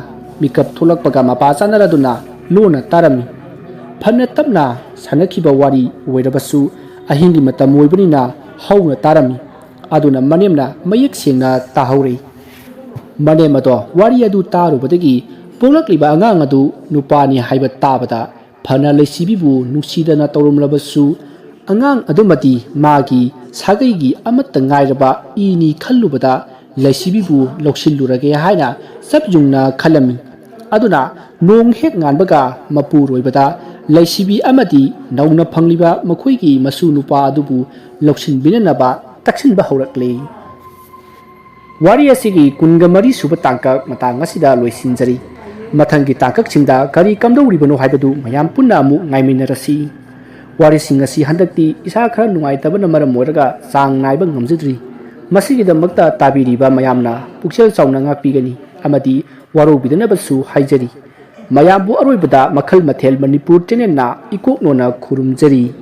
mikap tholakpaga mapa chanaraduna lona tarami phanna tapna sanakhiba wari oirabasu ahingi matam oibunina hauna tarami aduna manemna mayek sengna tahaurai manem ado wari adu tarubadagi polakliba angang adu nupani haiba tabada phana leisibibu nuksidana tawrumlabasu angang adumati magi sagaigi amatta ngairaba ini khallubada leisibibu loksilurage haina sabjungna khalami aduna nong hek nganbaga mapuroibada ꯂꯩꯁꯤꯕꯤ ꯑꯃꯗꯤ ꯅꯧꯅ ꯐꯪꯂꯤꯕ ꯃꯈꯣꯏꯒꯤ ꯃꯁꯨ ꯅꯨꯄꯥ ꯑꯗꯨꯕꯨ ꯂꯧꯁꯤꯟꯕꯤꯅꯅꯕ ꯇꯛꯁꯤꯟꯕ ꯍꯧꯔꯛꯂꯤ꯫ ꯋꯥꯔꯤ ꯑꯁꯤꯒꯤ 22 ꯁꯨꯕ ꯇꯥꯡꯀꯛ ꯃꯇꯥꯡ ꯑꯁꯤꯗ ꯂꯣꯏꯁꯤꯟꯖꯔꯤ꯫ ꯃꯊꯪꯒꯤ ꯇꯥꯡꯀꯛꯁꯤꯡꯗ ꯀꯔꯤ ꯀꯝꯗꯧꯔꯤꯕꯅꯣ ꯍꯥꯏꯕꯗꯨ ꯃꯌꯥꯝ ꯄꯨꯟꯅ ꯑꯃꯨꯛ ꯉꯥꯏꯃꯤꯟꯅꯔꯁꯤ꯫ ꯋꯥꯔꯤꯁꯤꯡ ꯑꯁꯤ ꯍꯟꯗꯛꯇꯤ ꯏꯁꯥ ꯈꯔ ꯅꯨꯡꯉꯥꯏꯇꯕꯅ ꯃꯔꯝ ꯑꯣꯏꯔꯒ ꯆꯥꯡ ꯅꯥꯏꯕ ꯉꯝꯖꯗ꯭ꯔꯤ꯫ ꯃꯁꯤꯒꯤꯗꯃꯛꯇ ꯇꯥꯕꯤꯔꯤꯕ ꯃꯌꯥꯝꯅ ꯄꯨꯛꯆꯦꯜ ꯆꯥꯎꯅ ꯉꯥꯛꯄꯤꯒꯅꯤ ꯑꯃꯗꯤ ꯋꯥꯔꯧꯕꯤꯗꯅꯕꯁꯨ ꯍꯥꯏꯖꯔꯤ꯫ ꯃꯌꯥꯝꯕꯨ ꯑꯔꯣꯏꯕꯗ ꯃꯈꯜ ꯃꯊꯦꯜ ꯃꯅꯤꯄꯨꯔ ꯆꯦꯅꯦꯜꯅ ꯏꯀꯣꯛꯅꯣꯅ ꯈꯨꯔꯨꯝꯖꯔꯤ꯫